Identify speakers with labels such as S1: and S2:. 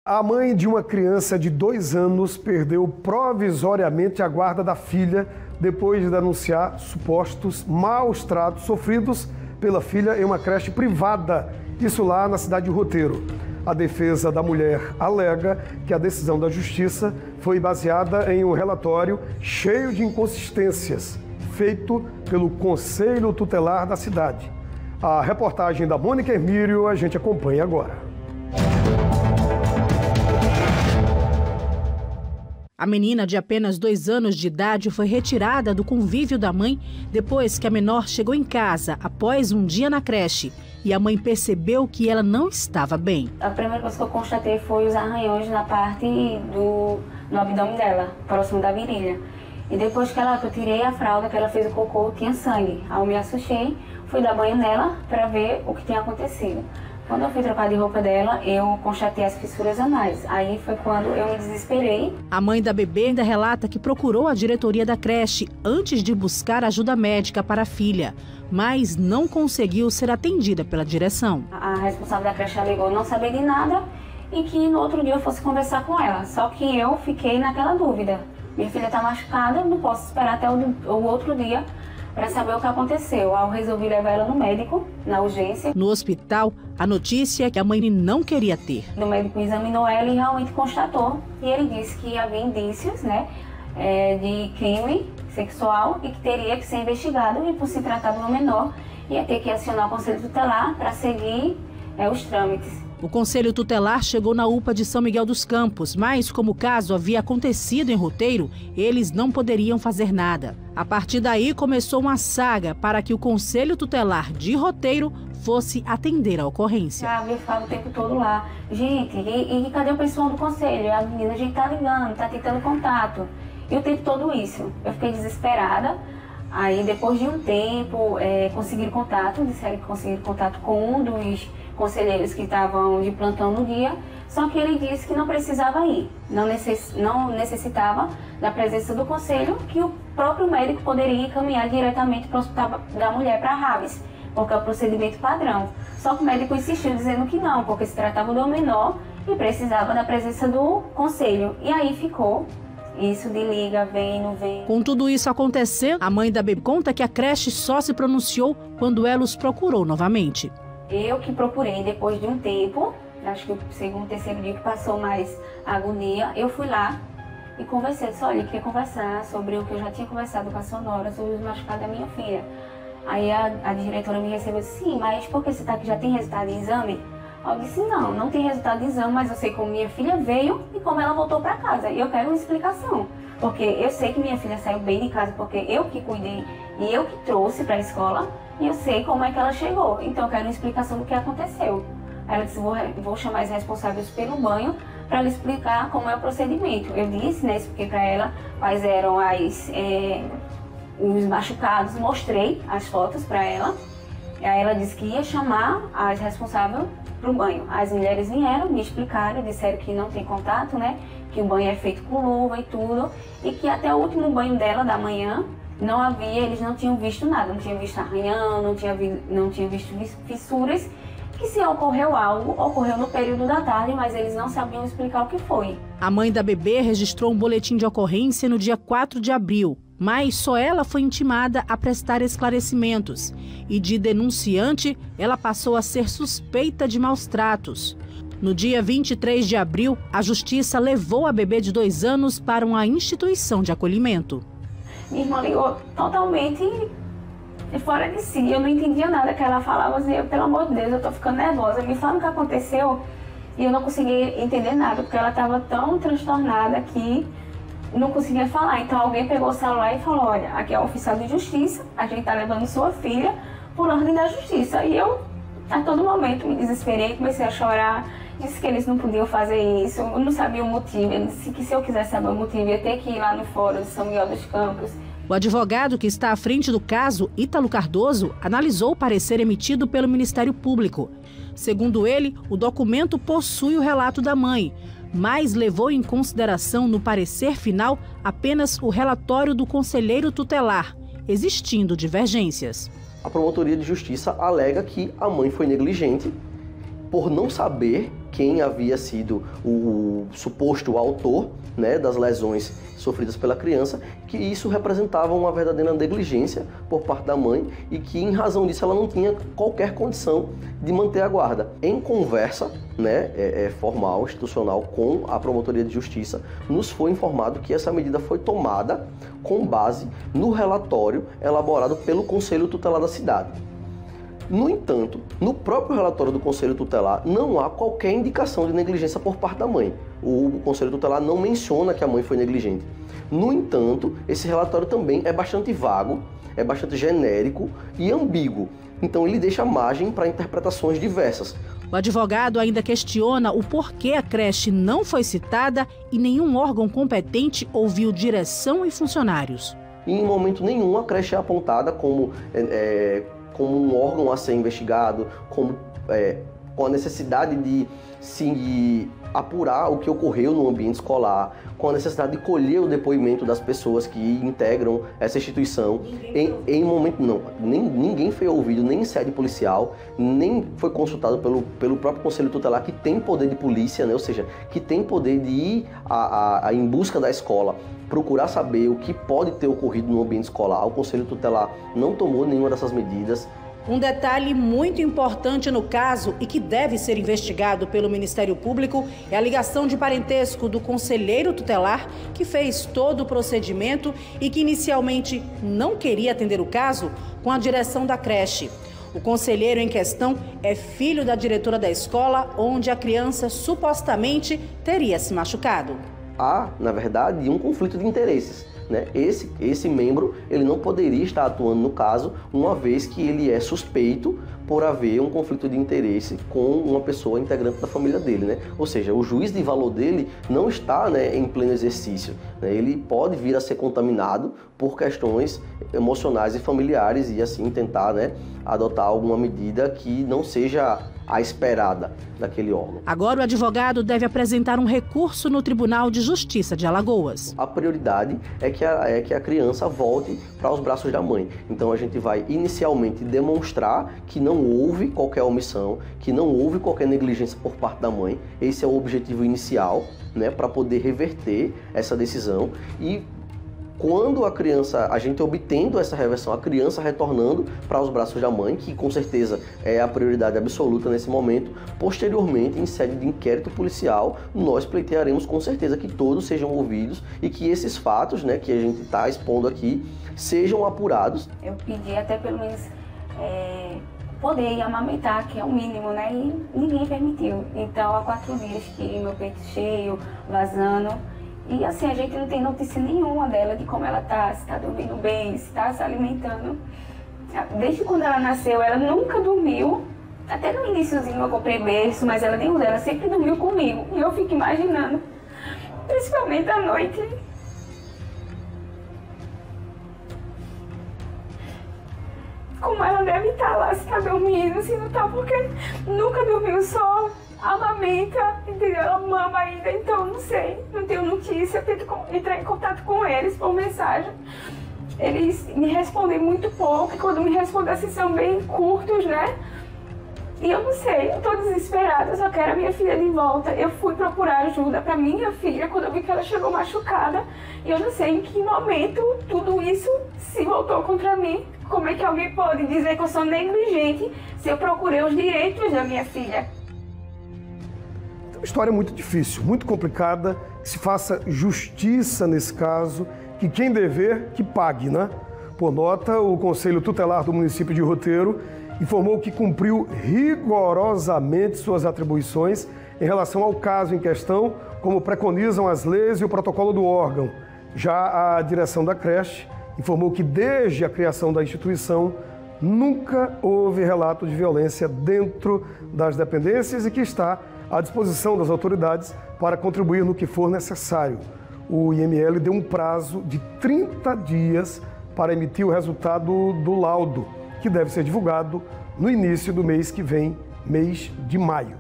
S1: A mãe de uma criança de 2 anos perdeu provisoriamente a guarda da filha depois de denunciar supostos maus tratos sofridos pela filha em uma creche privada, isso lá na cidade de Roteiro. A defesa da mulher alega que a decisão da justiça foi baseada em um relatório cheio de inconsistências, feito pelo Conselho Tutelar da cidade. A reportagem da Mônica Hermírio a gente acompanha agora.
S2: A menina de apenas 2 anos de idade foi retirada do convívio da mãe depois que a menor chegou em casa após um dia na creche e a mãe percebeu que ela não estava bem.
S3: A primeira coisa que eu constatei foi os arranhões na parte do abdômen dela, próximo da virilha. E depois que eu tirei a fralda, que ela fez o cocô, tinha sangue. Aí eu me assustei, fui dar banho nela para ver o que tinha acontecido. Quando eu fui trocar de roupa dela, eu constatei as fissuras anais. Aí foi quando eu me desesperei.
S2: A mãe da bebê ainda relata que procurou a diretoria da creche antes de buscar ajuda médica para a filha, mas não conseguiu ser atendida pela direção.
S3: A responsável da creche alegou não saber de nada e que no outro dia eu fosse conversar com ela. Só que eu fiquei naquela dúvida. Minha filha está machucada, não posso esperar até o outro dia para saber o que aconteceu. Aí eu resolvi levar ela no médico, na urgência.
S2: No hospital, a notícia é que a mãe não queria ter.
S3: O médico examinou ela e realmente constatou. E ele disse que havia indícios, de crime sexual e que teria que ser investigado. E por se tratar de uma menor, ia ter que acionar o Conselho Tutelar para seguir os trâmites.
S2: O Conselho Tutelar chegou na UPA de São Miguel dos Campos, mas como o caso havia acontecido em Roteiro, eles não poderiam fazer nada. A partir daí começou uma saga para que o Conselho Tutelar de Roteiro fosse atender a ocorrência.
S3: Eu ficava o tempo todo lá. Gente, e cadê o pessoal do conselho? A menina, a gente tá ligando, tá tentando contato. E o tempo todo isso. Eu fiquei desesperada. Aí depois de um tempo, conseguiram contato, disseram que conseguiram contato com um dos conselheiros que estavam de plantão no dia, só que ele disse que não precisava ir, não necessitava da presença do conselho, que o próprio médico poderia encaminhar diretamente para o hospital da mulher, para a Raves, porque é o procedimento padrão. Só que o médico insistiu dizendo que não, porque se tratava de um menor e precisava da presença do conselho. E aí ficou isso de liga, vem, não vem.
S2: Com tudo isso acontecendo, a mãe da bebê conta que a creche só se pronunciou quando ela os procurou novamente.
S3: Eu que procurei depois de um tempo, acho que o segundo, terceiro dia que passou mais agonia, eu fui lá e conversei. Disse, olha, eu queria conversar sobre o que eu já tinha conversado com a Sonora, sobre os machucados da minha filha. Aí a diretora me recebeu e disse, sim, mas por que você está aqui, já tem resultado de exame? Eu disse, não tem resultado de exame, mas eu sei como minha filha veio e como ela voltou para casa. E eu quero uma explicação, porque eu sei que minha filha saiu bem de casa, porque eu que cuidei e eu que trouxe para a escola. E eu sei como é que ela chegou, então eu quero uma explicação do que aconteceu. Aí ela disse, vou chamar os responsáveis pelo banho para ela explicar como é o procedimento. Eu disse, expliquei para ela quais eram os machucados, mostrei as fotos para ela. E aí ela disse que ia chamar as responsáveis para o banho. As mulheres vieram, me explicaram, disseram que não tem contato, que o banho é feito com luva e tudo, e que até o último banho dela, da manhã, eles não tinham visto nada, não tinham visto arranhão, não tinham visto fissuras, que se ocorreu algo, ocorreu no período da tarde, mas eles não sabiam explicar o que foi.
S2: A mãe da bebê registrou um boletim de ocorrência no dia 4 de abril, mas só ela foi intimada a prestar esclarecimentos e de denunciante ela passou a ser suspeita de maus tratos. No dia 23 de abril, a justiça levou a bebê de 2 anos para uma instituição de acolhimento.
S3: Minha irmã ligou totalmente fora de si, eu não entendia nada que ela falava, assim, pelo amor de Deus, eu tô ficando nervosa, me fala o que aconteceu. E eu não conseguia entender nada, porque ela estava tão transtornada que não conseguia falar. Então alguém pegou o celular e falou, olha, aqui é o oficial de justiça, a gente tá levando sua filha por ordem da justiça. E eu, a todo momento, me desesperei, comecei a chorar, disse que eles não podiam fazer isso, eu não sabia o motivo, ele disse que se eu quisesse saber o motivo, ia ter que ir lá no fórum de São Miguel dos Campos.
S2: O advogado que está à frente do caso, Ítalo Cardoso, analisou o parecer emitido pelo Ministério Público. Segundo ele, o documento possui o relato da mãe, mas levou em consideração no parecer final apenas o relatório do conselheiro tutelar, existindo divergências.
S4: A Promotoria de Justiça alega que a mãe foi negligente por não saber quem havia sido o suposto autor, né, das lesões sofridas pela criança, que isso representava uma verdadeira negligência por parte da mãe e que, em razão disso, ela não tinha qualquer condição de manter a guarda. Em conversa, né, formal, institucional, com a Promotoria de Justiça, nos foi informado que essa medida foi tomada com base no relatório elaborado pelo Conselho Tutelar da cidade. No entanto, no próprio relatório do Conselho Tutelar não há qualquer indicação de negligência por parte da mãe. O Conselho Tutelar não menciona que a mãe foi negligente. No entanto, esse relatório também é bastante vago, é bastante genérico e ambíguo. Então ele deixa margem para interpretações diversas.
S2: O advogado ainda questiona o porquê a creche não foi citada e nenhum órgão competente ouviu direção e funcionários.
S4: E em momento nenhum a creche é apontada como um órgão a ser investigado, com a necessidade de se apurar o que ocorreu no ambiente escolar, com a necessidade de colher o depoimento das pessoas que integram essa instituição. Em momento não, ninguém foi ouvido, nem em sede policial, nem foi consultado pelo próprio Conselho Tutelar, que tem poder de polícia, né? Ou seja, que tem poder de ir em busca da escola, procurar saber o que pode ter ocorrido no ambiente escolar. O Conselho Tutelar não tomou nenhuma dessas medidas.
S2: Um detalhe muito importante no caso e que deve ser investigado pelo Ministério Público é a ligação de parentesco do conselheiro tutelar que fez todo o procedimento e que inicialmente não queria atender o caso com a direção da creche. O conselheiro em questão é filho da diretora da escola onde a criança supostamente teria se machucado.
S4: Há, na verdade, um conflito de interesses. Né? Esse membro ele não poderia estar atuando no caso, uma vez que ele é suspeito por haver um conflito de interesse com uma pessoa integrante da família dele, né? Ou seja, o juiz de valor dele não está, né, em pleno exercício, né? Ele pode vir a ser contaminado por questões emocionais e familiares e assim tentar, né, adotar alguma medida que não seja a esperada daquele órgão.
S2: Agora o advogado deve apresentar um recurso no Tribunal de Justiça de Alagoas.
S4: A prioridade é que a criança volte para os braços da mãe. Então a gente vai inicialmente demonstrar que não houve qualquer omissão, que não houve qualquer negligência por parte da mãe. Esse é o objetivo inicial, né, para poder reverter essa decisão. E quando a gente obtendo essa reversão, a criança retornando para os braços da mãe, que com certeza é a prioridade absoluta nesse momento, posteriormente, em sede de inquérito policial, nós pleitearemos com certeza que todos sejam ouvidos e que esses fatos, né, que a gente está expondo aqui, sejam apurados.
S3: Eu pedi até pelo menos poder amamentar, que é o mínimo, né, e ninguém permitiu. Então, há 4 dias que meu peito cheio, vazando. E assim, a gente não tem notícia nenhuma dela, de como ela tá, se tá dormindo bem, se tá se alimentando. Desde quando ela nasceu, ela nunca dormiu. Até no iniciozinho eu comprei berço, mas ela nem usa, ela sempre dormiu comigo. E eu fico imaginando, principalmente à noite, como ela deve estar lá, se tá dormindo, se não tá, porque nunca dormiu só. Amamenta, entendeu? Ela mama ainda, então não sei, não tenho notícia, tento entrar em contato com eles por mensagem. Eles me respondem muito pouco, e quando me respondem assim são bem curtos, né? E eu não sei, eu tô desesperada, eu só quero a minha filha de volta. Eu fui procurar ajuda pra minha filha quando eu vi que ela chegou machucada, e eu não sei em que momento tudo isso se voltou contra mim. Como é que alguém pode dizer que eu sou negligente se eu procurei os direitos da minha filha?
S1: Uma história muito difícil, muito complicada, que se faça justiça nesse caso, que quem dever, que pague, né? Por nota, o Conselho Tutelar do município de Roteiro informou que cumpriu rigorosamente suas atribuições em relação ao caso em questão, como preconizam as leis e o protocolo do órgão. Já a direção da creche informou que desde a criação da instituição nunca houve relato de violência dentro das dependências e que está à disposição das autoridades para contribuir no que for necessário. O IML deu um prazo de 30 dias para emitir o resultado do laudo, que deve ser divulgado no início do mês que vem, mês de maio.